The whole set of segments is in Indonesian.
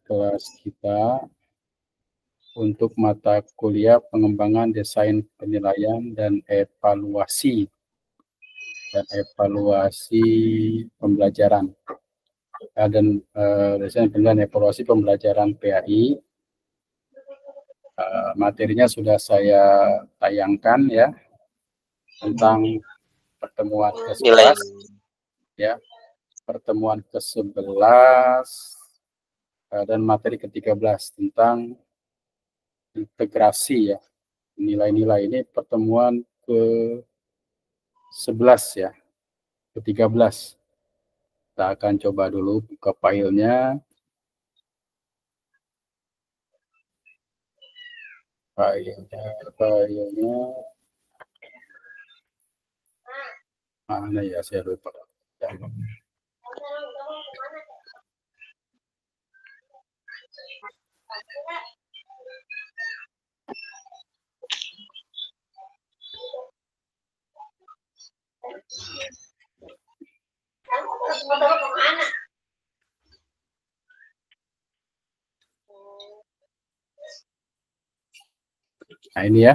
kelas kita untuk mata kuliah pengembangan desain penilaian dan evaluasi pembelajaran dan desain penilaian evaluasi pembelajaran PAI. Materinya sudah saya tayangkan ya, tentang pertemuan ke-11 ya, pertemuan ke-11 dan materi ke-13 tentang integrasi ya, nilai-nilai. Ini pertemuan ke-11 ya, ke-13. Kita akan coba dulu buka filenya. Filenya mana ya, saya lupa. Nah ini ya,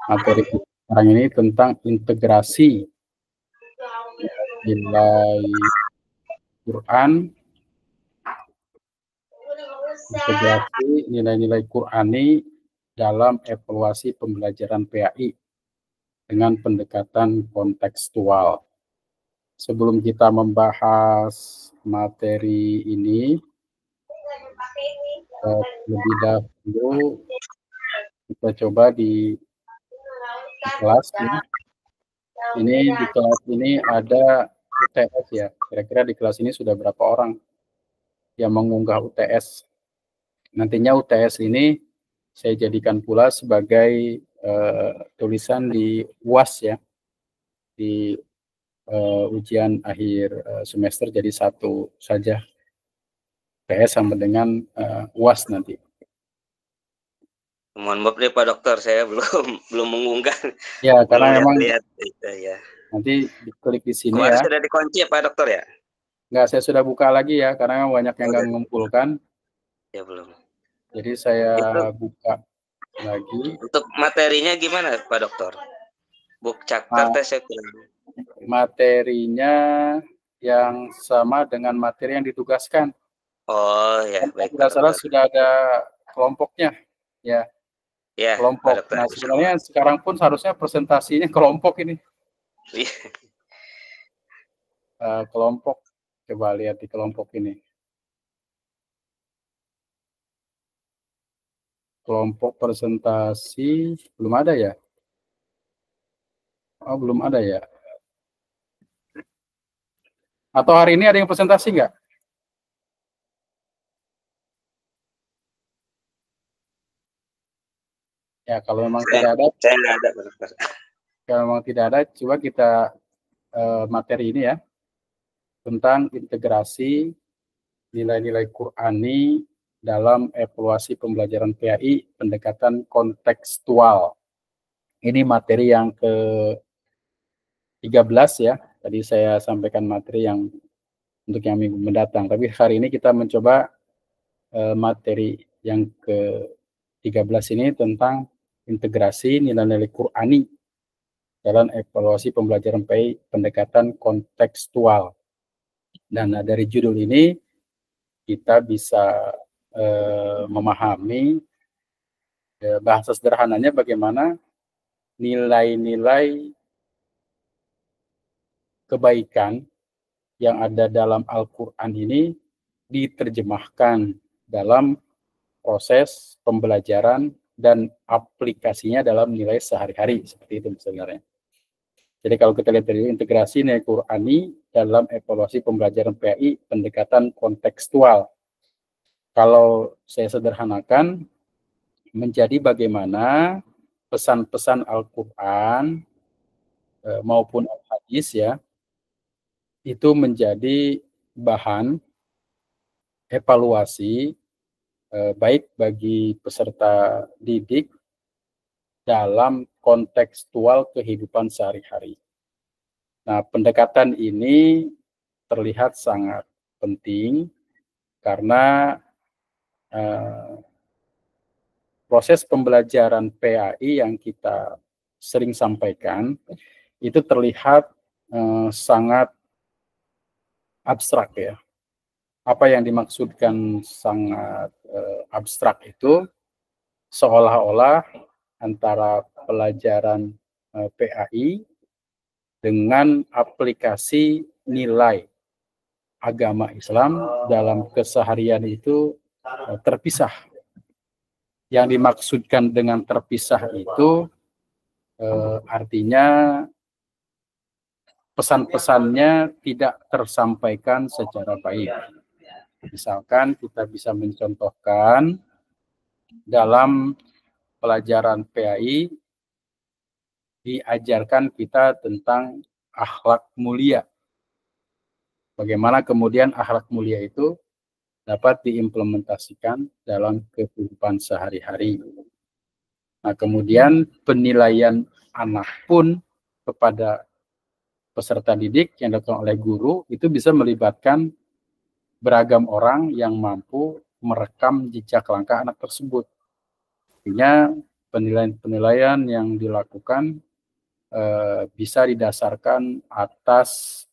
materi sekarang ini tentang integrasi nilai Quran, integrasi nilai-nilai Qurani dalam evaluasi pembelajaran PAI dengan pendekatan kontekstual. Sebelum kita membahas materi ini, lebih dahulu kita coba di kelas ini. Ini di kelas ini ada UTS ya. Kira-kira di kelas ini sudah berapa orang yang mengunggah UTS? Nantinya UTS ini saya jadikan pula sebagai tulisan di UAS ya, di ujian akhir semester, jadi satu saja UTS sama dengan UAS nanti. Mohon maaf nih Pak Dokter, saya belum mengunggah. Ya, karena memang lihat ya. Nanti diklik di sini kemarin ya. Sudah dikunci ya Pak Dokter ya? Enggak, saya sudah buka lagi ya, karena banyak yang nggak mengumpulkan. Ya belum. Jadi saya buka lagi. Untuk materinya gimana Pak Dokter? Book chapter saya kurang. Materinya yang sama dengan materi yang ditugaskan. Oh ya, baik Tidak salah sudah ada kelompoknya ya. Ya, kelompok. Nah sebenarnya sekarang pun seharusnya presentasinya kelompok ini. Kelompok, coba lihat di kelompok ini. Kelompok presentasi belum ada ya? Oh, belum ada ya? Atau hari ini ada yang presentasi nggak? Ya, kalau memang tidak ada, saya nggak ada. Kalau memang tidak ada, coba kita materi ini ya, tentang integrasi nilai-nilai Qurani dalam evaluasi pembelajaran PAI pendekatan kontekstual. Ini materi yang ke-13 ya. Tadi saya sampaikan materi yang untuk yang minggu mendatang. Tapi hari ini kita mencoba materi yang ke-13 ini tentang integrasi nilai-nilai Qurani dalam evaluasi pembelajaran PAI pendekatan kontekstual. Dan dari judul ini kita bisa memahami bahasa sederhananya bagaimana nilai-nilai kebaikan yang ada dalam Al-Quran ini diterjemahkan dalam proses pembelajaran dan aplikasinya dalam nilai sehari-hari, seperti itu sebenarnya. Jadi kalau kita lihat dari integrasi nilai Qurani dalam evaluasi pembelajaran PAI pendekatan kontekstual. Kalau saya sederhanakan, menjadi bagaimana pesan-pesan Al-Quran maupun Al-Hadis ya, itu menjadi bahan evaluasi baik bagi peserta didik dalam kontekstual kehidupan sehari-hari. Nah, pendekatan ini terlihat sangat penting karena proses pembelajaran PAI yang kita sering sampaikan itu terlihat sangat abstrak ya. Apa yang dimaksudkan sangat abstrak itu seolah-olah antara pelajaran PAI dengan aplikasi nilai agama Islam dalam keseharian itu terpisah. Yang dimaksudkan dengan terpisah itu artinya pesan-pesannya tidak tersampaikan secara baik. Misalkan kita bisa mencontohkan dalam pelajaran PAI diajarkan kita tentang akhlak mulia. Bagaimana kemudian akhlak mulia itu dapat diimplementasikan dalam kehidupan sehari-hari. Nah, kemudian penilaian anak pun kepada peserta didik yang dilakukan oleh guru itu bisa melibatkan beragam orang yang mampu merekam jejak langkah anak tersebut. Artinya penilaian-penilaian yang dilakukan bisa didasarkan atas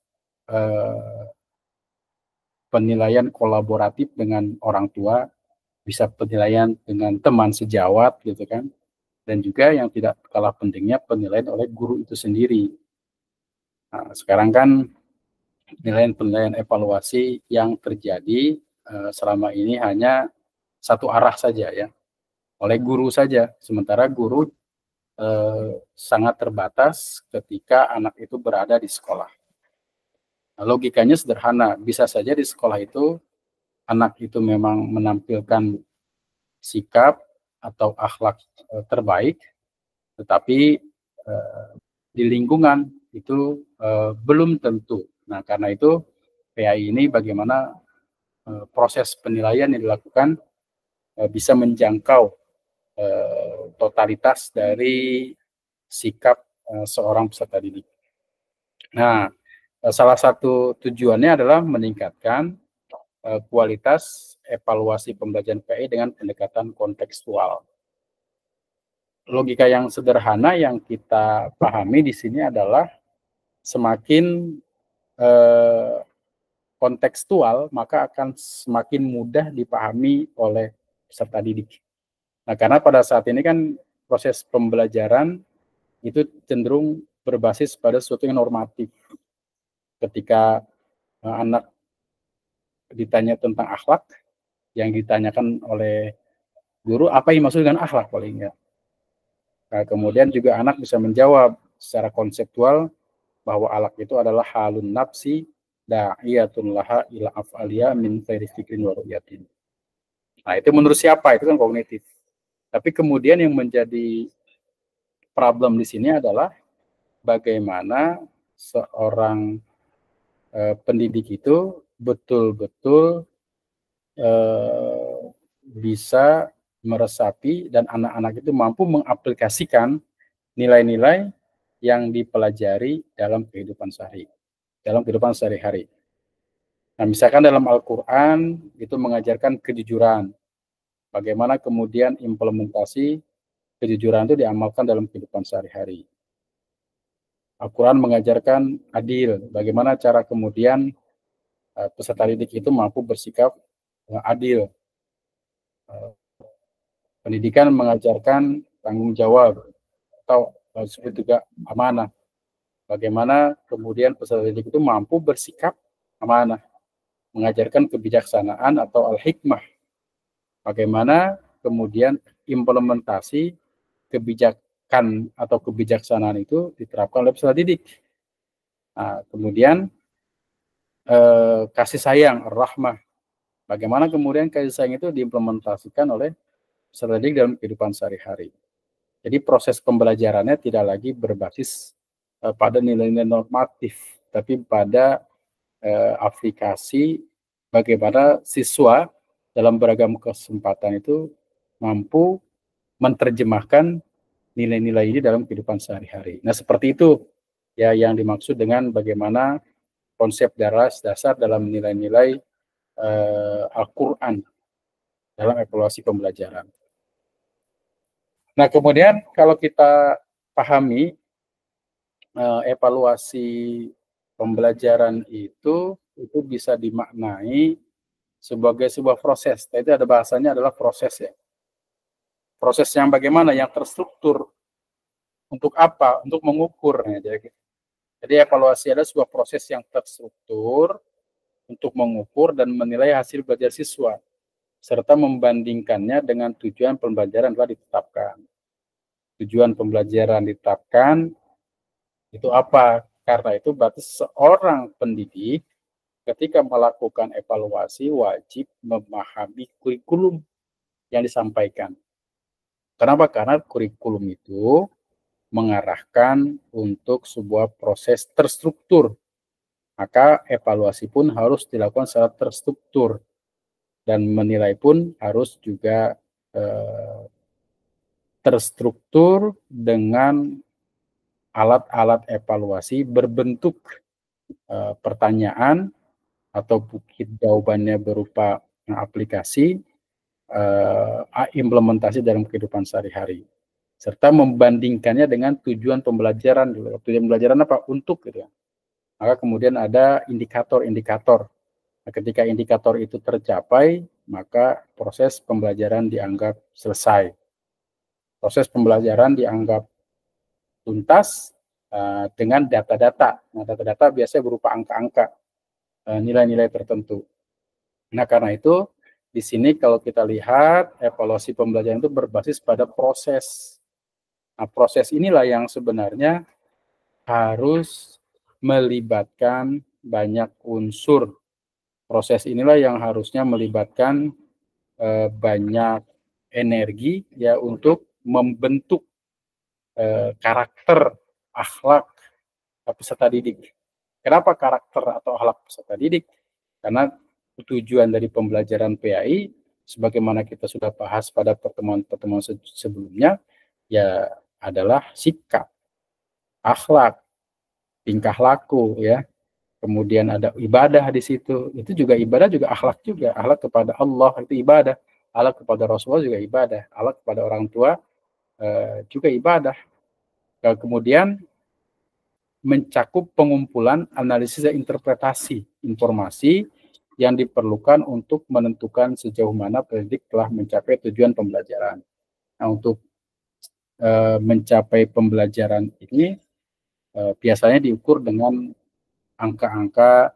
penilaian kolaboratif dengan orang tua, bisa penilaian dengan teman sejawat gitu kan, dan juga yang tidak kalah pentingnya penilaian oleh guru itu sendiri. Nah, sekarang kan penilaian evaluasi yang terjadi selama ini hanya satu arah saja ya, oleh guru saja, sementara guru sangat terbatas ketika anak itu berada di sekolah. Nah, logikanya sederhana, bisa saja di sekolah itu anak itu memang menampilkan sikap atau akhlak terbaik, tetapi di lingkungan itu belum tentu. Nah, karena itu PAI ini bagaimana proses penilaian yang dilakukan bisa menjangkau totalitas dari sikap seorang peserta didik. Nah, salah satu tujuannya adalah meningkatkan kualitas evaluasi pembelajaran PAI dengan pendekatan kontekstual. Logika yang sederhana yang kita pahami di sini adalah semakin kontekstual, maka akan semakin mudah dipahami oleh peserta didik. Nah, karena pada saat ini kan proses pembelajaran itu cenderung berbasis pada sesuatu yang normatif. Ketika anak ditanya tentang akhlak, yang ditanyakan oleh guru, apa yang maksud dengan akhlak paling enggak. Nah, kemudian juga anak bisa menjawab secara konseptual bahwa akhlak itu adalah halun nafsi da'iyatun laha ila af'aliya min ghairi fikrin wa ru'yatin. Nah, itu menurut siapa? Itu kan kognitif. Tapi kemudian yang menjadi problem di sini adalah bagaimana seorang pendidik itu betul-betul bisa meresapi dan anak-anak itu mampu mengaplikasikan nilai-nilai yang dipelajari dalam kehidupan sehari-hari. Nah, misalkan dalam Al-Quran itu mengajarkan kejujuran. Bagaimana kemudian implementasi kejujuran itu diamalkan dalam kehidupan sehari-hari. Al-Quran mengajarkan adil. Bagaimana cara kemudian peserta didik itu mampu bersikap adil. Pendidikan mengajarkan tanggung jawab atau disebut juga amanah. Bagaimana kemudian peserta didik itu mampu bersikap amanah, mengajarkan kebijaksanaan atau al-hikmah. Bagaimana kemudian implementasi kebijakan atau kebijaksanaan itu diterapkan oleh peserta didik. Nah, kemudian kasih sayang, rahmah. Bagaimana kemudian kasih sayang itu diimplementasikan oleh peserta didik dalam kehidupan sehari-hari. Jadi proses pembelajarannya tidak lagi berbasis pada nilai-nilai normatif, tapi pada aplikasi bagaimana siswa dalam beragam kesempatan itu mampu menerjemahkan nilai-nilai ini dalam kehidupan sehari-hari. Nah, seperti itu ya yang dimaksud dengan bagaimana konsep dasar dalam nilai-nilai Al-Quran dalam evaluasi pembelajaran. Nah, kemudian kalau kita pahami evaluasi pembelajaran itu bisa dimaknai sebagai sebuah proses. Itu ada bahasanya adalah proses ya. Proses yang bagaimana? Yang terstruktur. Untuk apa? Untuk mengukur. Ya. Jadi evaluasi adalah sebuah proses yang terstruktur untuk mengukur dan menilai hasil belajar siswa, serta membandingkannya dengan tujuan pembelajaran telah ditetapkan. Tujuan pembelajaran ditetapkan itu apa? Karena itu berarti seorang pendidik ketika melakukan evaluasi wajib memahami kurikulum yang disampaikan. Kenapa? Karena kurikulum itu mengarahkan untuk sebuah proses terstruktur. Maka evaluasi pun harus dilakukan secara terstruktur dan menilai pun harus juga terstruktur dengan alat-alat evaluasi berbentuk pertanyaan atau bukit jawabannya berupa aplikasi, implementasi dalam kehidupan sehari-hari, serta membandingkannya dengan tujuan pembelajaran. Tujuan pembelajaran apa? Untuk gitu ya. Maka kemudian ada indikator-indikator. Nah, ketika indikator itu tercapai, maka proses pembelajaran dianggap selesai. Proses pembelajaran dianggap tuntas dengan data-data. Nah, data-data biasanya berupa angka-angka, nilai-nilai tertentu. Nah, karena itu di sini kalau kita lihat evaluasi pembelajaran itu berbasis pada proses. Nah, proses inilah yang sebenarnya harus melibatkan banyak unsur. Proses inilah yang harusnya melibatkan banyak energi ya untuk membentuk karakter, akhlak peserta didik. Kenapa karakter atau akhlak peserta didik? Karena tujuan dari pembelajaran PAI, sebagaimana kita sudah bahas pada pertemuan-pertemuan sebelumnya, ya adalah sikap, akhlak, tingkah laku, ya. Kemudian ada ibadah di situ. Itu juga ibadah juga akhlak juga. Akhlak kepada Allah itu ibadah. Akhlak kepada Rasulullah juga ibadah. Akhlak kepada orang tua juga ibadah. Kemudian mencakup pengumpulan, analisis dan interpretasi informasi yang diperlukan untuk menentukan sejauh mana pendidik telah mencapai tujuan pembelajaran. Nah, untuk mencapai pembelajaran ini biasanya diukur dengan angka-angka,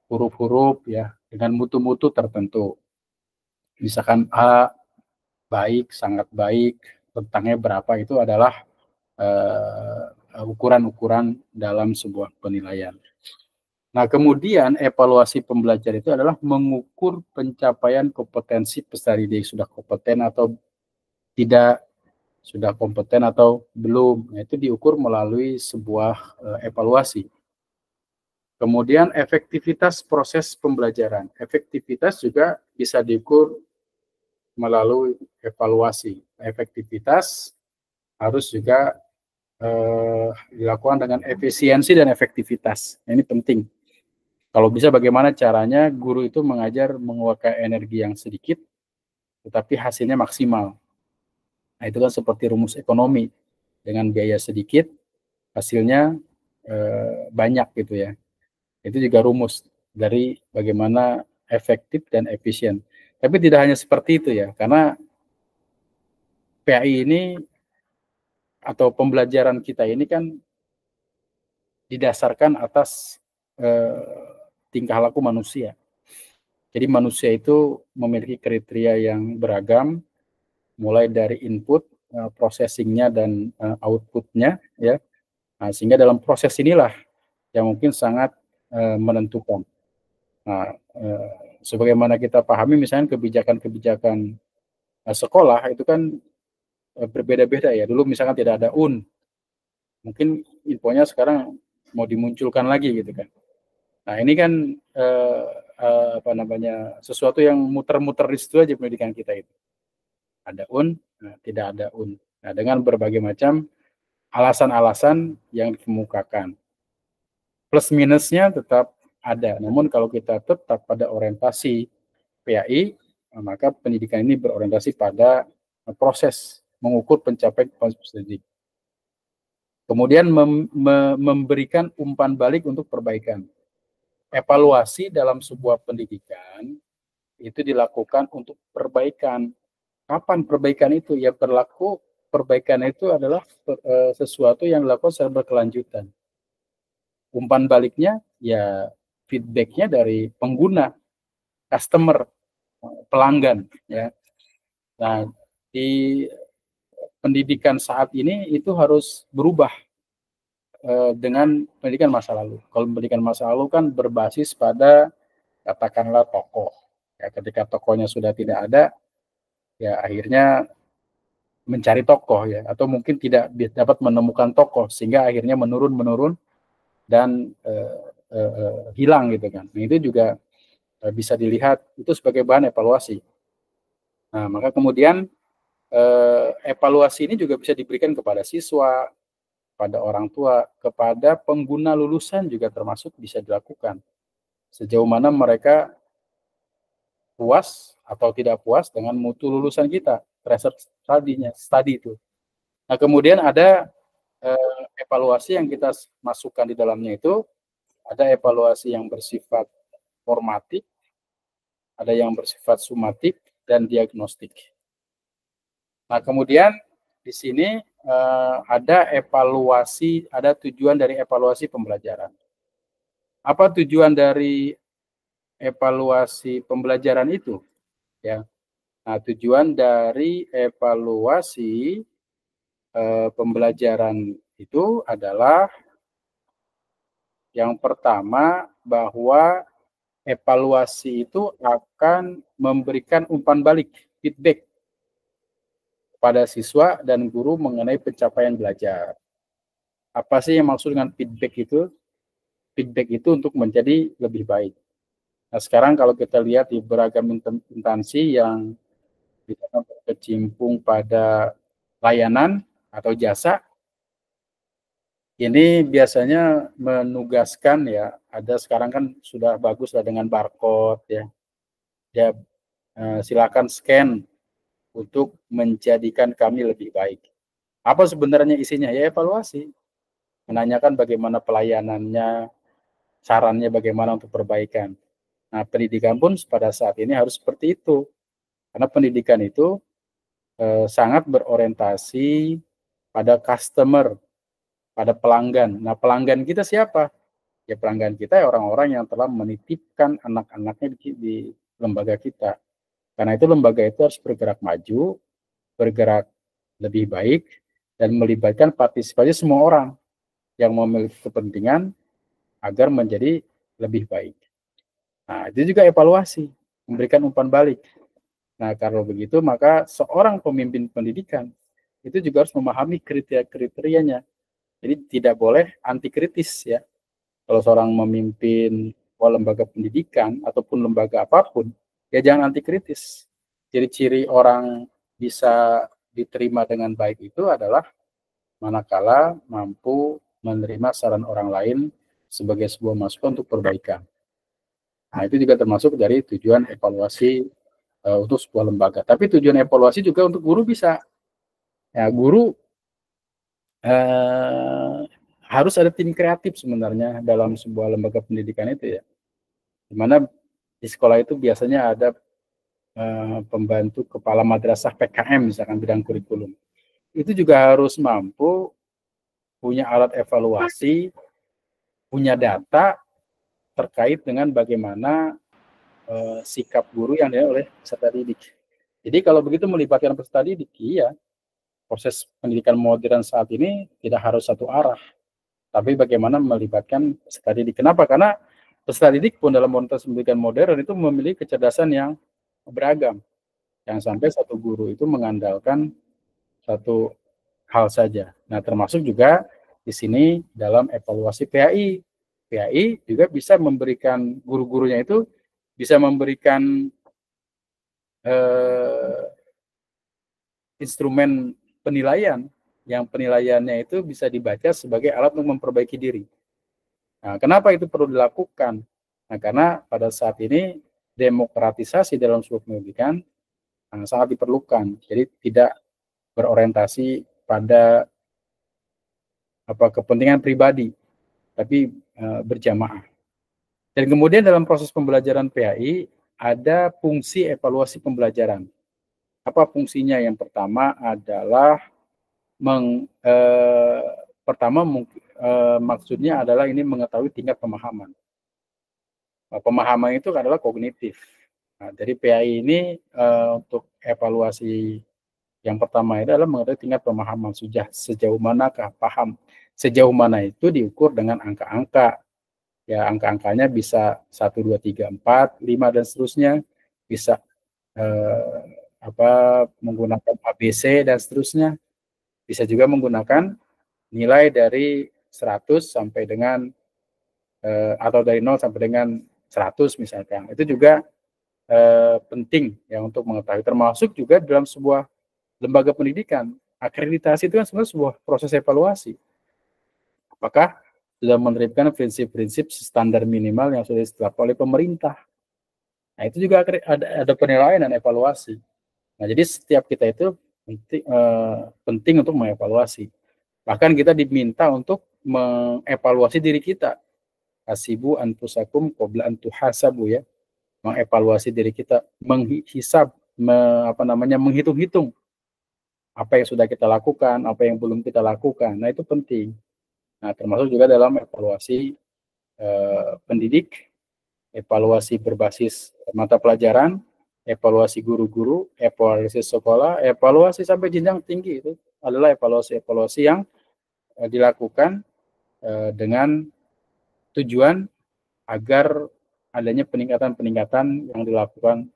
huruf-huruf ya, dengan mutu-mutu tertentu. Misalkan A baik, sangat baik, rentangnya berapa, itu adalah ukuran-ukuran dalam sebuah penilaian. Nah, kemudian evaluasi pembelajaran itu adalah mengukur pencapaian kompetensi peserta didik, sudah kompeten atau tidak, sudah kompeten atau belum. Nah, itu diukur melalui sebuah evaluasi. Kemudian efektivitas proses pembelajaran. Efektivitas juga bisa diukur melalui evaluasi. Efektivitas harus juga dilakukan dengan efisiensi dan efektivitas. Ini penting. Kalau bisa bagaimana caranya guru itu mengajar mengeluarkan energi yang sedikit, tetapi hasilnya maksimal. Nah, itu kan seperti rumus ekonomi. Dengan biaya sedikit, hasilnya banyak gitu ya. Itu juga rumus dari bagaimana efektif dan efisien. Tapi tidak hanya seperti itu ya, karena PAI ini atau pembelajaran kita ini kan didasarkan atas tingkah laku manusia. Jadi manusia itu memiliki kriteria yang beragam, mulai dari input, processing-nya dan output-nya, ya. Nah, sehingga dalam proses inilah yang mungkin sangat menentukan. Nah, sebagaimana kita pahami, misalnya kebijakan-kebijakan sekolah itu kan berbeda-beda ya. Dulu misalkan tidak ada UN, mungkin infonya sekarang mau dimunculkan lagi gitu kan. Nah, ini kan sesuatu yang muter-muter di situ aja pendidikan kita itu. Ada UN, tidak ada UN. Nah, dengan berbagai macam alasan-alasan yang dikemukakan. Plus minusnya tetap ada. Namun kalau kita tetap pada orientasi PAI, maka pendidikan ini berorientasi pada proses. mengukur pencapaian kualitas didik. Kemudian memberikan umpan balik untuk perbaikan. Evaluasi dalam sebuah pendidikan itu dilakukan untuk perbaikan. Kapan perbaikan itu? Ya berlaku perbaikan itu adalah sesuatu yang dilakukan secara berkelanjutan. Umpan baliknya ya feedbacknya dari pengguna, customer, pelanggan. Ya. Nah, di pendidikan saat ini itu harus berubah dengan pendidikan masa lalu. Kalau pendidikan masa lalu kan berbasis pada katakanlah tokoh. Ya, ketika tokohnya sudah tidak ada, ya akhirnya mencari tokoh ya, atau mungkin tidak dapat menemukan tokoh sehingga akhirnya menurun dan hilang gitu kan. Nah, itu juga bisa dilihat itu sebagai bahan evaluasi. Nah, maka kemudian evaluasi ini juga bisa diberikan kepada siswa, pada orang tua, kepada pengguna lulusan juga termasuk bisa dilakukan. Sejauh mana mereka puas atau tidak puas dengan mutu lulusan kita, tracer study itu. Nah, kemudian ada evaluasi yang kita masukkan di dalamnya itu, ada evaluasi yang bersifat formatif, ada yang bersifat sumatif, dan diagnostik. Nah, kemudian di sini ada evaluasi, ada tujuan dari evaluasi pembelajaran. Apa tujuan dari evaluasi pembelajaran itu? Ya. Nah, tujuan dari evaluasi pembelajaran itu adalah yang pertama bahwa evaluasi itu akan memberikan umpan balik, feedback pada siswa dan guru mengenai pencapaian belajar. Apa sih yang maksud dengan feedback itu? Feedback itu untuk menjadi lebih baik. Nah, sekarang kalau kita lihat di beragam instansi yang berkecimpung pada layanan atau jasa, ini biasanya menugaskan ya, ada sekarang kan sudah bagus lah dengan barcode ya. Ya silakan scan untuk menjadikan kami lebih baik. Apa sebenarnya isinya? Ya evaluasi. Menanyakan bagaimana pelayanannya, sarannya bagaimana untuk perbaikan. Nah, pendidikan pun pada saat ini harus seperti itu. Karena pendidikan itu sangat berorientasi pada customer, pada pelanggan. Nah, pelanggan kita siapa? Ya pelanggan kita ya orang-orang yang telah menitipkan anak-anaknya di lembaga kita. Karena itu lembaga itu harus bergerak maju, bergerak lebih baik, dan melibatkan partisipasi semua orang yang memiliki kepentingan agar menjadi lebih baik. Nah, itu juga evaluasi, memberikan umpan balik. Nah, kalau begitu maka seorang pemimpin pendidikan itu juga harus memahami kriteria-kriterianya. Jadi tidak boleh anti kritis ya. Kalau seorang memimpin lembaga pendidikan ataupun lembaga apapun, ya jangan anti kritis. Jadi ciri orang bisa diterima dengan baik itu adalah manakala mampu menerima saran orang lain sebagai sebuah masukan untuk perbaikan. Nah, itu juga termasuk dari tujuan evaluasi untuk sebuah lembaga. Tapi tujuan evaluasi juga untuk guru bisa. Ya, guru harus ada tim kreatif sebenarnya dalam sebuah lembaga pendidikan itu ya. Di mana di sekolah itu biasanya ada pembantu kepala madrasah PKM misalkan bidang kurikulum. Itu juga harus mampu punya alat evaluasi, punya data terkait dengan bagaimana sikap guru yang dilihat oleh peserta didik. Jadi kalau begitu melibatkan peserta didik, iya, proses pendidikan modern saat ini tidak harus satu arah, tapi bagaimana melibatkan peserta didik. Kenapa? Karena peserta didik pun dalam konteks pendidikan modern itu memiliki kecerdasan yang beragam. Yang sampai satu guru itu mengandalkan satu hal saja. Nah, termasuk juga di sini dalam evaluasi PAI. PAI juga bisa memberikan guru-gurunya itu bisa memberikan instrumen penilaian yang penilaiannya itu bisa dibaca sebagai alat untuk memperbaiki diri. Nah, kenapa itu perlu dilakukan? Nah, karena pada saat ini demokratisasi dalam sebuah pendidikan sangat diperlukan. Jadi tidak berorientasi pada kepentingan pribadi, tapi berjamaah. Dan kemudian dalam proses pembelajaran PAI ada fungsi evaluasi pembelajaran. Apa fungsinya? Yang pertama adalah maksudnya adalah ini mengetahui tingkat pemahaman. Pemahaman itu adalah kognitif. Nah, dari PAI ini untuk evaluasi yang pertama itu adalah mengetahui tingkat pemahaman, sejauh manakah paham, sejauh mana itu diukur dengan angka-angka. Ya, angka-angkanya bisa 1, 2, 3, 4, 5 dan seterusnya, bisa menggunakan ABC dan seterusnya, bisa juga menggunakan nilai dari 100 sampai dengan atau dari 0 sampai dengan 100 misalkan. Itu juga penting ya untuk mengetahui, termasuk juga dalam sebuah lembaga pendidikan. Akreditasi itu kan sebenarnya sebuah proses evaluasi. Apakah sudah menerapkan prinsip-prinsip standar minimal yang sudah ditetapkan oleh pemerintah. Nah, itu juga ada penilaian dan evaluasi. Nah, jadi setiap kita itu penting untuk mengevaluasi. Bahkan kita diminta untuk mengevaluasi diri kita. Hasibu anfusakum qabla an tuhasabu, ya. Mengevaluasi diri kita, menghisab, menghitung-hitung apa yang sudah kita lakukan, apa yang belum kita lakukan. Nah, itu penting. Nah, termasuk juga dalam evaluasi pendidik, evaluasi berbasis mata pelajaran, evaluasi guru-guru, evaluasi sekolah, evaluasi sampai jenjang tinggi. Itu adalah evaluasi-evaluasi yang dilakukan dengan tujuan agar adanya peningkatan-peningkatan yang dilakukan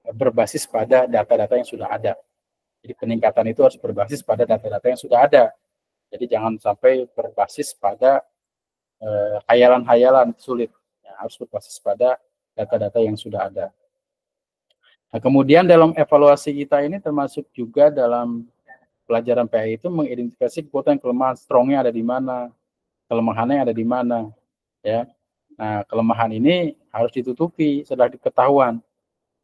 berbasis pada data-data yang sudah ada. Jadi peningkatan itu harus berbasis pada data-data yang sudah ada. Jadi jangan sampai berbasis pada hayalan-hayalan sulit. Ya, harus berbasis pada data-data yang sudah ada. Nah, kemudian dalam evaluasi kita ini termasuk juga dalam pelajaran PAI itu mengidentifikasi kekuatan kelemahan, strongnya ada di mana, kelemahannya ada di mana, ya. Nah, kelemahan ini harus ditutupi setelah diketahuan.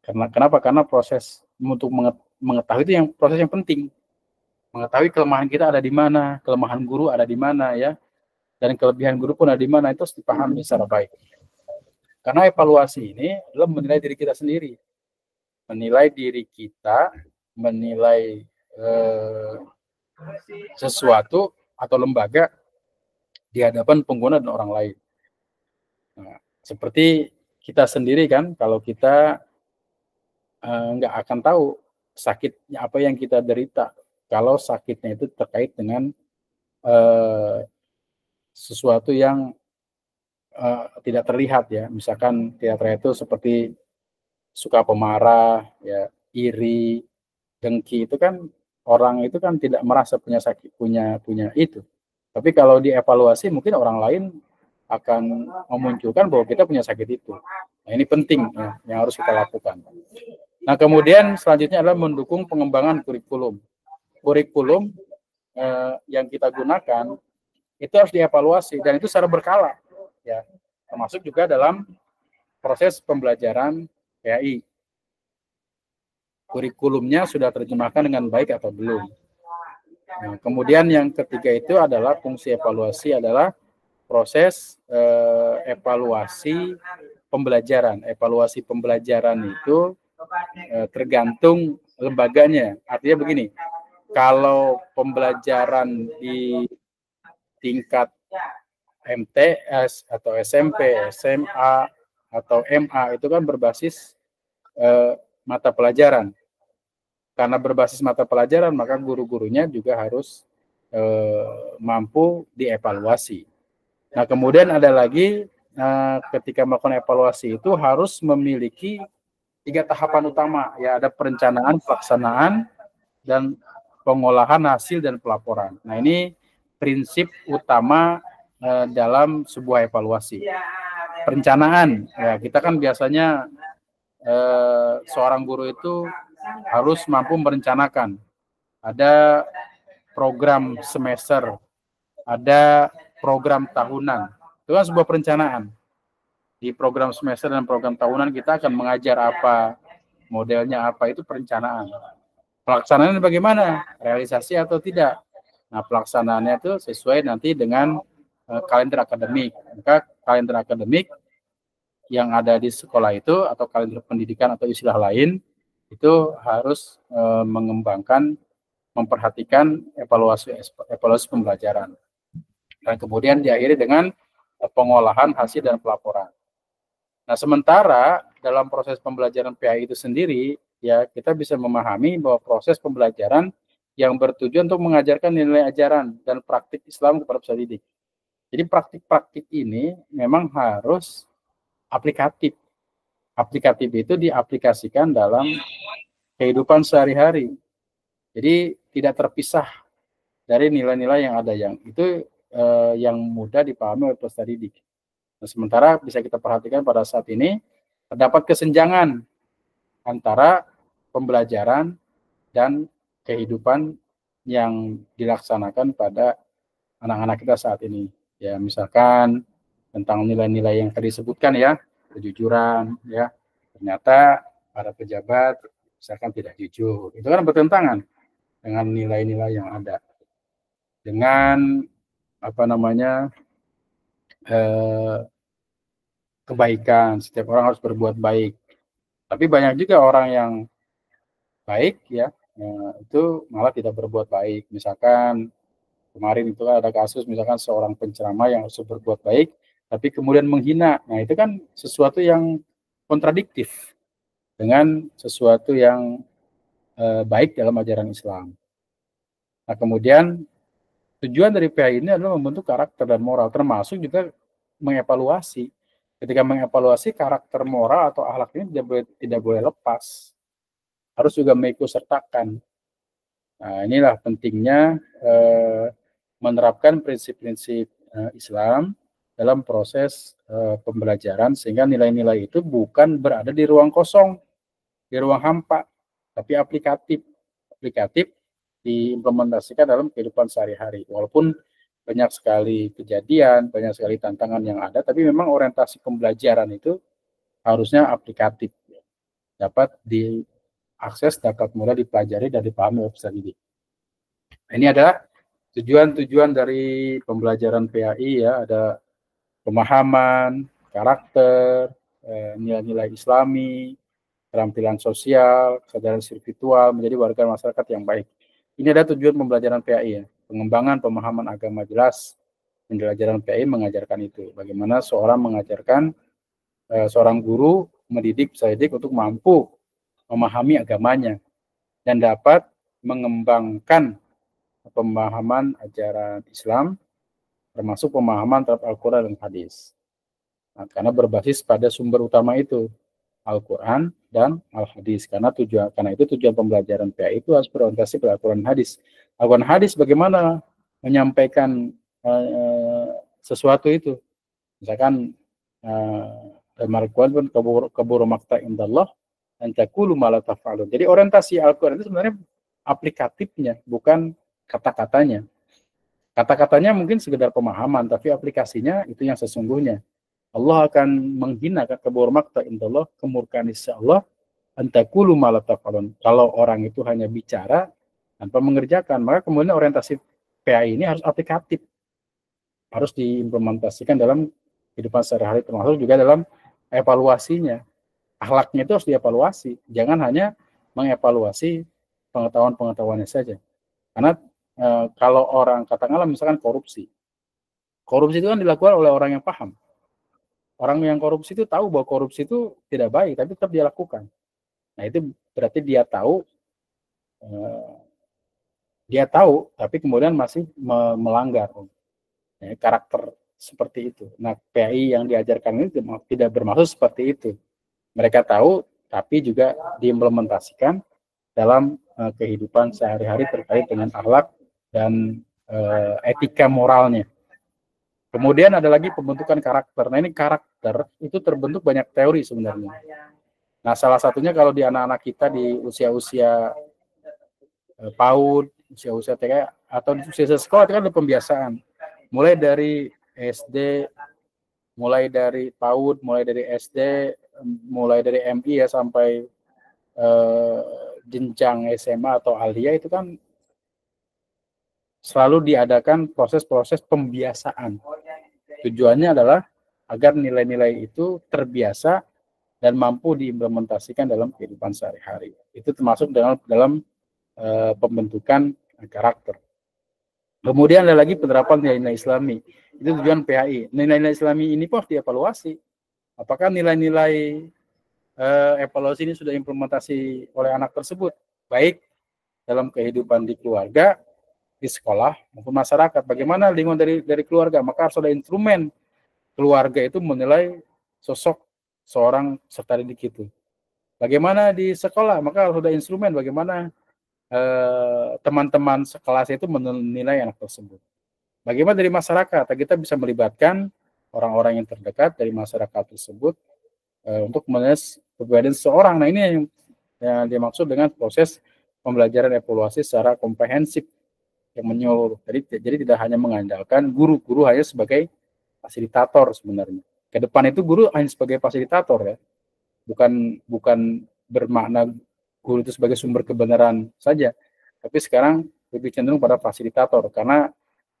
Kenapa? Karena proses untuk mengetahui itu yang proses yang penting. Mengetahui kelemahan kita ada di mana, kelemahan guru ada di mana, ya, dan kelebihan guru pun ada di mana, itu harus dipahami secara baik. Karena evaluasi ini adalah menilai diri kita sendiri, menilai diri kita, menilai sesuatu atau lembaga di hadapan pengguna dan orang lain. Nah, seperti kita sendiri kan, kalau kita nggak akan tahu sakitnya apa yang kita derita, kalau sakitnya itu terkait dengan sesuatu yang tidak terlihat, ya. Misalkan tidak terlihat itu seperti suka pemarah, ya, iri, dengki, itu kan orang itu kan tidak merasa punya sakit, punya itu. Tapi kalau dievaluasi mungkin orang lain akan memunculkan bahwa kita punya sakit itu. Nah, ini penting, ya, yang harus kita lakukan. Nah, kemudian selanjutnya adalah mendukung pengembangan kurikulum. Kurikulum yang kita gunakan itu harus dievaluasi, dan itu secara berkala, ya, termasuk juga dalam proses pembelajaran PAI. Kurikulumnya sudah terjemahkan dengan baik atau belum. Nah, kemudian yang ketiga itu adalah fungsi evaluasi adalah proses evaluasi pembelajaran. Evaluasi pembelajaran itu tergantung lembaganya. Artinya begini, kalau pembelajaran di tingkat MTS atau SMP, SMA, atau MA itu kan berbasis mata pelajaran. Karena berbasis mata pelajaran, maka guru-gurunya juga harus mampu dievaluasi. Nah, kemudian ada lagi ketika melakukan evaluasi itu harus memiliki 3 tahapan utama, ya, ada perencanaan, pelaksanaan, dan pengolahan hasil dan pelaporan. Nah, ini prinsip utama dalam sebuah evaluasi. Perencanaan, ya, kita kan biasanya seorang guru itu harus mampu merencanakan. Ada program semester, ada program tahunan. Itu kan sebuah perencanaan. Di program semester dan program tahunan kita akan mengajar apa, modelnya apa, itu perencanaan. Pelaksanaannya bagaimana? Realisasi atau tidak? Nah, pelaksanaannya itu sesuai nanti dengan kalender akademik. Maka kalender akademik yang ada di sekolah itu atau kalender pendidikan atau istilah lain itu harus mengembangkan, memperhatikan evaluasi pembelajaran. Dan kemudian diakhiri dengan pengolahan hasil dan pelaporan. Nah, sementara dalam proses pembelajaran PAI itu sendiri, ya kita bisa memahami bahwa proses pembelajaran yang bertujuan untuk mengajarkan nilai ajaran dan praktik Islam kepada peserta didik. Jadi praktik-praktik ini memang harus aplikatif. Aplikatif itu diaplikasikan dalam kehidupan sehari-hari. Jadi tidak terpisah dari nilai-nilai yang ada, yang itu yang mudah dipahami oleh peserta didik. Nah, sementara bisa kita perhatikan pada saat ini terdapat kesenjangan antara pembelajaran dan kehidupan yang dilaksanakan pada anak-anak kita saat ini. Ya, misalkan tentang nilai-nilai yang tadi disebutkan ya, kejujuran, ya, ternyata para pejabat misalkan tidak jujur. Itu kan bertentangan dengan nilai-nilai yang ada. Dengan kebaikan, setiap orang harus berbuat baik. Tapi banyak juga orang yang baik ya, itu malah tidak berbuat baik. Misalkan kemarin itu ada kasus misalkan seorang penceramah yang harus berbuat baik tapi kemudian menghina. Nah, itu kan sesuatu yang kontradiktif dengan sesuatu yang baik dalam ajaran Islam. Nah, kemudian tujuan dari PAI ini adalah membentuk karakter dan moral, termasuk juga mengevaluasi. Ketika mengevaluasi karakter moral atau akhlak ini tidak boleh lepas, harus juga mengikut sertakan. Nah, inilah pentingnya menerapkan prinsip-prinsip Islam dalam proses pembelajaran, sehingga nilai-nilai itu bukan berada di ruang kosong, di ruang hampa, tapi aplikatif diimplementasikan dalam kehidupan sehari-hari. Walaupun banyak sekali kejadian, banyak sekali tantangan yang ada, tapi memang orientasi pembelajaran itu harusnya aplikatif, dapat diakses, dapat mudah dipelajari dan dipahami oleh peserta didik. Ini adalah tujuan-tujuan dari pembelajaran PAI ya, ada pemahaman, karakter, nilai-nilai Islami, keterampilan sosial, kesadaran spiritual, menjadi warga masyarakat yang baik. Ini adalah tujuan pembelajaran PAI ya. Pengembangan pemahaman agama jelas. Pembelajaran PAI mengajarkan itu. Bagaimana seorang mengajarkan, seorang guru mendidik peserta didik untuk mampu memahami agamanya dan dapat mengembangkan pemahaman ajaran Islam, termasuk pemahaman terhadap Al-Quran dan hadis. Nah, karena berbasis pada sumber utama itu, Al-Quran dan Al-Hadis. Karena itu tujuan pembelajaran PAI itu harus berorientasi pada Al-Quran dan hadis. Al-Quran dan hadis bagaimana menyampaikan sesuatu itu. Misalkan dalam Al-Quran kabur makta indallah an taqulu ma la taf'alun. Jadi orientasi Al-Quran itu sebenarnya aplikatifnya, bukan kata-katanya. Kata-katanya mungkin sekedar pemahaman, tapi aplikasinya itu yang sesungguhnya. Allah akan menghinakan kabur makta indallah, kemurkaan insya Allah, an taqulu ma la taf'alun. Kalau orang itu hanya bicara tanpa mengerjakan, maka kemudian orientasi PAI ini harus aplikatif, harus diimplementasikan dalam kehidupan sehari-hari, termasuk juga dalam evaluasinya. Akhlaknya itu harus dievaluasi, jangan hanya mengevaluasi pengetahuan-pengetahuannya saja. Karena kalau orang katakanlah misalkan korupsi itu kan dilakukan oleh orang yang paham. Orang yang korupsi itu tahu bahwa korupsi itu tidak baik, tapi tetap dia lakukan. Nah, itu berarti dia tahu, tapi kemudian masih melanggar. Ya, karakter seperti itu. Nah, PAI yang diajarkan ini tidak bermaksud seperti itu. Mereka tahu, tapi juga diimplementasikan dalam kehidupan sehari-hari terkait dengan akhlak dan etika moralnya. Kemudian ada lagi pembentukan karakter. Nah, ini karakter itu terbentuk banyak teori sebenarnya. Nah, salah satunya kalau di anak-anak kita di usia-usia PAUD, usia-usia TK, atau di usia sekolah itu kan ada pembiasaan. Mulai dari SD, mulai dari PAUD, mulai dari SD, mulai dari MI ya sampai jenjang SMA atau alia itu kan selalu diadakan proses-proses pembiasaan. Tujuannya adalah agar nilai-nilai itu terbiasa dan mampu diimplementasikan dalam kehidupan sehari-hari. Itu termasuk dalam pembentukan karakter. Kemudian ada lagi penerapan nilai-nilai Islami. Itu tujuan PHI. Nilai-nilai Islami ini pun harus dievaluasi. Apakah nilai-nilai evaluasi ini sudah implementasi oleh anak tersebut, baik dalam kehidupan di keluarga, di sekolah maupun masyarakat. Bagaimana lingkungan dari keluarga? Maka harus ada instrumen keluarga itu menilai sosok seorang peserta didik itu. Bagaimana di sekolah? Maka harus ada instrumen bagaimana teman-teman sekelas itu menilai anak tersebut. Bagaimana dari masyarakat? Kita bisa melibatkan orang-orang yang terdekat dari masyarakat tersebut untuk menilai kepribadian seseorang. Nah, ini yang dimaksud dengan proses pembelajaran evaluasi secara komprehensif yang menyeluruh. Jadi tidak hanya mengandalkan guru hanya sebagai fasilitator sebenarnya. Ke depan itu guru hanya sebagai fasilitator ya. Bukan bermakna guru itu sebagai sumber kebenaran saja. Tapi sekarang lebih cenderung pada fasilitator karena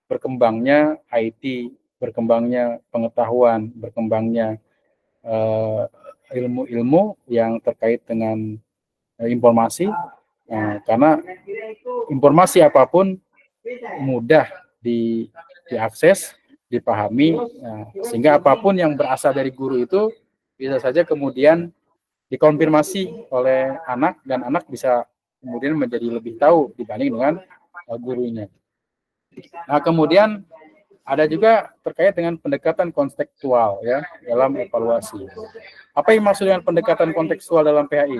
berkembangnya IT, berkembangnya pengetahuan, berkembangnya ilmu-ilmu yang terkait dengan informasi. Karena informasi apapun mudah diakses, dipahami, sehingga apapun yang berasal dari guru itu bisa saja kemudian dikonfirmasi oleh anak dan anak bisa kemudian menjadi lebih tahu dibanding dengan gurunya. Nah, kemudian ada juga terkait dengan pendekatan kontekstual ya dalam evaluasi. Apa yang maksud dengan pendekatan kontekstual dalam PHI?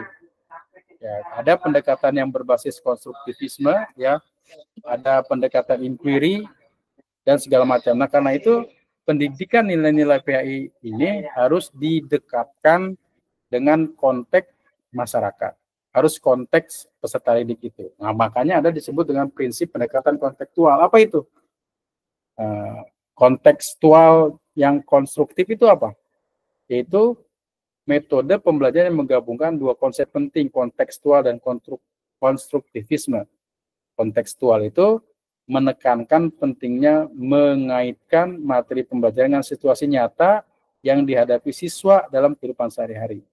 Ya, ada pendekatan yang berbasis konstruktivisme ya, ada pendekatan inquiry dan segala macam. Nah, karena itu pendidikan nilai-nilai PHI ini harus didekatkan dengan konteks masyarakat. Harus konteks peserta didik itu. Nah, makanya ada disebut dengan prinsip pendekatan kontekstual. Apa itu? Kontekstual yang konstruktif itu apa? Yaitu metode pembelajaran yang menggabungkan dua konsep penting, kontekstual dan konstruktivisme. Kontekstual itu menekankan pentingnya mengaitkan materi pembelajaran dengan situasi nyata yang dihadapi siswa dalam kehidupan sehari-hari.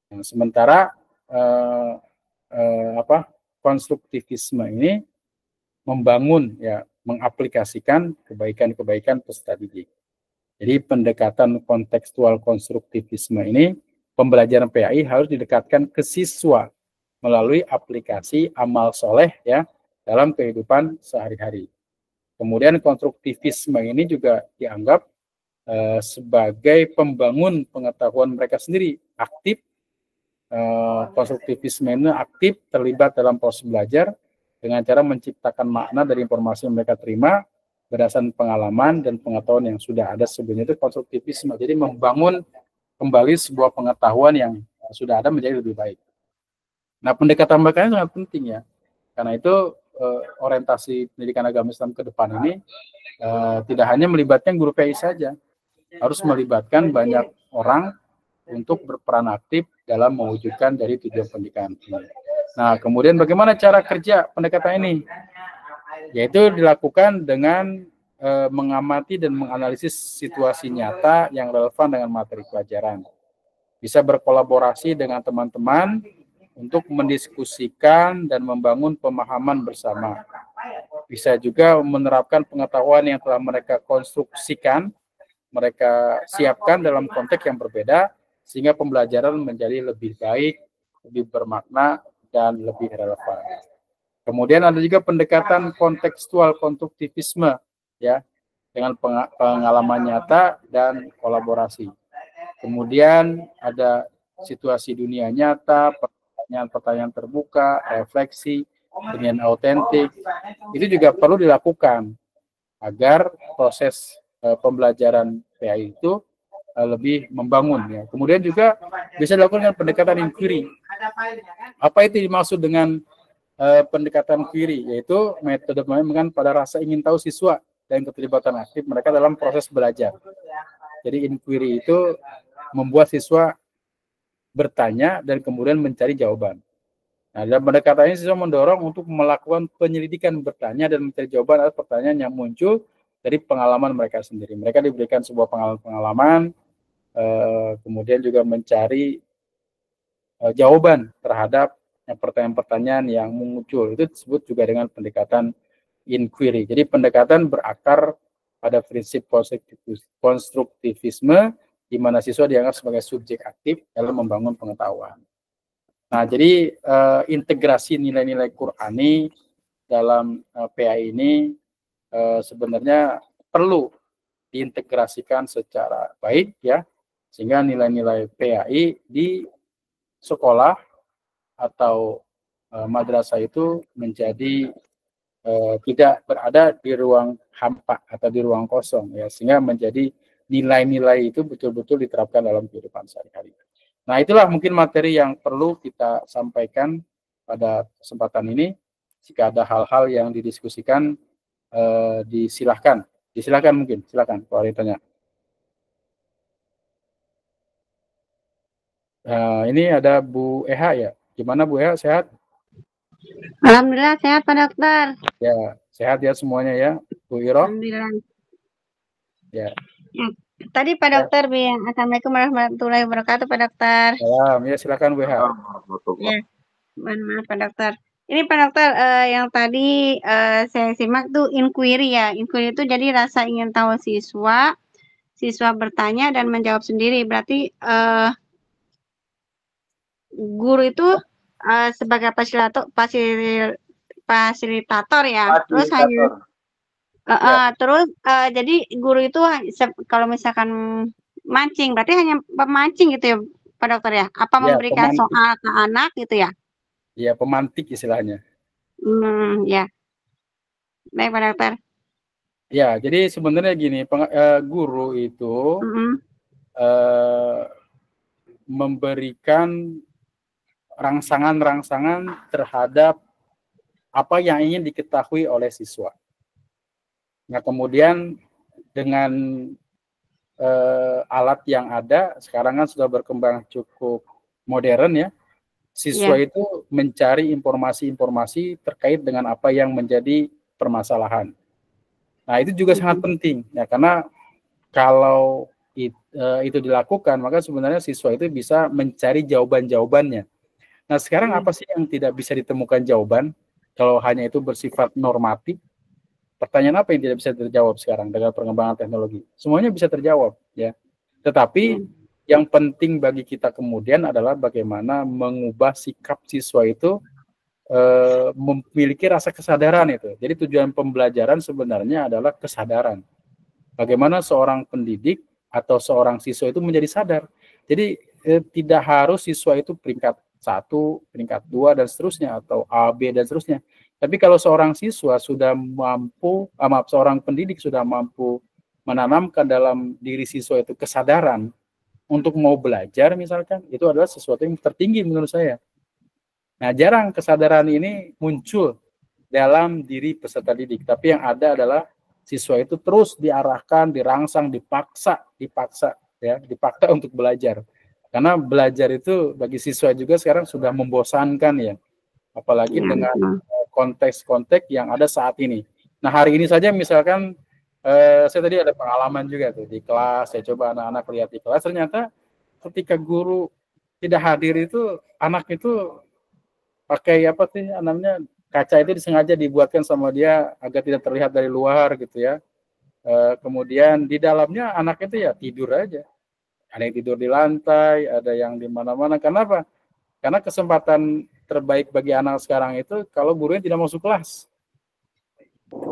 Nah, sementara konstruktivisme ini membangun ya, mengaplikasikan kebaikan-kebaikan peserta didik. Jadi pendekatan kontekstual konstruktivisme ini, pembelajaran PHI harus didekatkan ke siswa melalui aplikasi amal soleh ya dalam kehidupan sehari-hari. Kemudian konstruktivisme ini juga dianggap sebagai pembangun pengetahuan mereka sendiri, aktif. Konstruktivisme ini aktif terlibat dalam proses belajar dengan cara menciptakan makna dari informasi yang mereka terima berdasarkan pengalaman dan pengetahuan yang sudah ada sebelumnya. Itu konstruktivisme. Jadi membangun kembali sebuah pengetahuan yang sudah ada menjadi lebih baik. Nah, pendekatan mereka sangat penting ya. Karena itu orientasi pendidikan agama Islam ke depan ini tidak hanya melibatkan guru PI saja, harus melibatkan banyak orang untuk berperan aktif dalam mewujudkan dari tujuan pendidikan ini. Nah, kemudian bagaimana cara kerja pendekatan ini? Yaitu dilakukan dengan mengamati dan menganalisis situasi nyata yang relevan dengan materi pelajaran. Bisa berkolaborasi dengan teman-teman untuk mendiskusikan dan membangun pemahaman bersama. Bisa juga menerapkan pengetahuan yang telah mereka konstruksikan, mereka siapkan dalam konteks yang berbeda, sehingga pembelajaran menjadi lebih baik, lebih bermakna, dan lebih relevan. Kemudian ada juga pendekatan kontekstual konstruktivisme ya, dengan pengalaman nyata dan kolaborasi. Kemudian ada situasi dunia nyata, pertanyaan terbuka, refleksi dengan autentik. Itu juga perlu dilakukan agar proses pembelajaran PAI itu lebih membangun ya. Kemudian juga bisa dilakukan dengan pendekatan inquiry. Apa itu dimaksud dengan pendekatan inquiry? Yaitu metode mengenai pada rasa ingin tahu siswa dan keterlibatan aktif mereka dalam proses belajar. Jadi inquiry itu membuat siswa bertanya dan kemudian mencari jawaban. Nah, dalam pendekatan ini siswa mendorong untuk melakukan penyelidikan, bertanya dan mencari jawaban atas pertanyaan yang muncul dari pengalaman mereka sendiri. Mereka diberikan sebuah pengalaman, kemudian juga mencari jawaban terhadap pertanyaan-pertanyaan yang muncul. Itu disebut juga dengan pendekatan inquiry. Jadi pendekatan berakar pada prinsip konstruktivisme, di mana siswa dianggap sebagai subjek aktif dalam membangun pengetahuan. Nah, jadi integrasi nilai-nilai Qur'ani dalam PAI ini sebenarnya perlu diintegrasikan secara baik ya, sehingga nilai-nilai PAI di sekolah atau madrasah itu menjadi tidak berada di ruang hampa atau di ruang kosong ya, sehingga menjadi nilai-nilai itu betul-betul diterapkan dalam kehidupan sehari-hari. Nah, itulah mungkin materi yang perlu kita sampaikan pada kesempatan ini. Jika ada hal-hal yang didiskusikan, disilahkan mungkin, silakan kalau ada yang tanya. Ini ada Bu Eha ya. Gimana Bu Eha, sehat? Alhamdulillah sehat Pak Dokter. Ya, sehat ya semuanya ya. Bu Iro? Alhamdulillah. Ya. Tadi Pak Dokter bilang Assalamualaikum warahmatullahi wabarakatuh Pak Dokter. Salam, ya silakan Bu Eha. Ya, mohon maaf Pak Dokter. Ini Pak Dokter, yang tadi saya simak tuh inquiry ya. Inquiry itu jadi rasa ingin tahu siswa bertanya dan menjawab sendiri. Berarti guru itu sebagai fasilitator ya. Terus hanya terus jadi guru itu kalau misalkan mancing, berarti hanya pemancing gitu ya Pak Dokter ya? Apa memberikan soal ke anak gitu ya? Iya, pemantik istilahnya. Ya. Baik Pak Dokter. Ya, jadi sebenarnya gini, guru itu memberikan rangsangan-rangsangan terhadap apa yang ingin diketahui oleh siswa. Nah, kemudian dengan alat yang ada, sekarang kan sudah berkembang cukup modern ya, siswa itu mencari informasi-informasi terkait dengan apa yang menjadi permasalahan. Nah, itu juga sangat penting, ya, karena kalau itu dilakukan, maka sebenarnya siswa itu bisa mencari jawaban-jawabannya. Nah, sekarang apa sih yang tidak bisa ditemukan jawaban kalau hanya itu bersifat normatif? Pertanyaan apa yang tidak bisa terjawab sekarang dengan perkembangan teknologi? Semuanya bisa terjawab, ya. Tetapi yang penting bagi kita kemudian adalah bagaimana mengubah sikap siswa itu memiliki rasa kesadaran itu. Jadi tujuan pembelajaran sebenarnya adalah kesadaran. Bagaimana seorang pendidik atau seorang siswa itu menjadi sadar. Jadi tidak harus siswa itu peringkat 1, peringkat 2 dan seterusnya, atau A, B dan seterusnya. Tapi kalau seorang siswa sudah mampu, seorang pendidik sudah mampu menanamkan dalam diri siswa itu kesadaran untuk mau belajar misalkan, itu adalah sesuatu yang tertinggi menurut saya. Nah, jarang kesadaran ini muncul dalam diri peserta didik, tapi yang ada adalah siswa itu terus diarahkan, dirangsang, dipaksa untuk belajar. Karena belajar itu bagi siswa juga sekarang sudah membosankan ya, apalagi dengan konteks-konteks yang ada saat ini. Nah, hari ini saja misalkan saya tadi ada pengalaman juga tuh di kelas, saya coba anak-anak lihat di kelas, ternyata ketika guru tidak hadir itu anak itu pakai apa sih namanya, kaca itu disengaja dibuatkan sama dia agar tidak terlihat dari luar gitu ya. Kemudian di dalamnya anak itu ya tidur aja. Ada yang tidur di lantai, ada yang di mana-mana. Kenapa? Karena kesempatan terbaik bagi anak sekarang itu kalau gurunya tidak masuk kelas.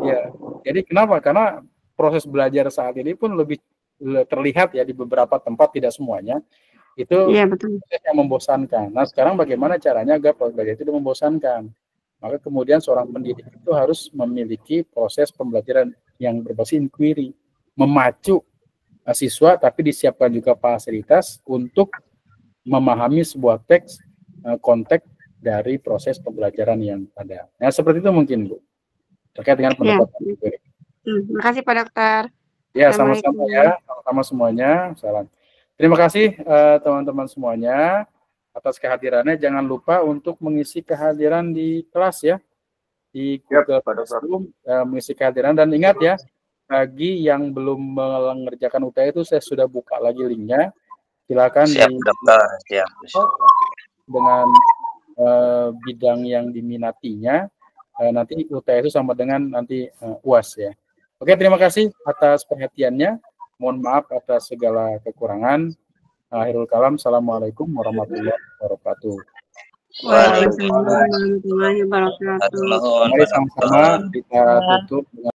Ya, jadi kenapa? Karena proses belajar saat ini pun lebih terlihat ya di beberapa tempat, tidak semuanya. Itu yang membosankan. Nah, sekarang bagaimana caranya agar proses belajar itu tidak membosankan? Maka kemudian seorang pendidik itu harus memiliki proses pembelajaran yang berbasis inquiry, memacu siswa, tapi disiapkan juga fasilitas untuk memahami sebuah teks, konteks dari proses pembelajaran yang ada. Nah, seperti itu mungkin Bu, terkait dengan pendekatan inquiry. Terima kasih Pak Dokter. Ya, sama-sama ya, sama-sama semuanya. Salam. Terima kasih teman-teman semuanya. atas kehadirannya. Jangan lupa untuk mengisi kehadiran di kelas ya, di Google Classroom, mengisi kehadiran. Dan ingat ya, bagi yang belum mengerjakan UTS itu saya sudah buka lagi linknya. Silakan Siap, dokter. Siap. Dengan bidang yang diminatinya. Nanti UTS itu sama dengan nanti UAS ya. Oke, terima kasih atas perhatiannya. Mohon maaf atas segala kekurangan. Akhirul kalam. Assalamualaikum warahmatullahi wabarakatuh. Waalaikumsalam warahmatullahi wabarakatuh. Mari sama-sama kita tutup dengan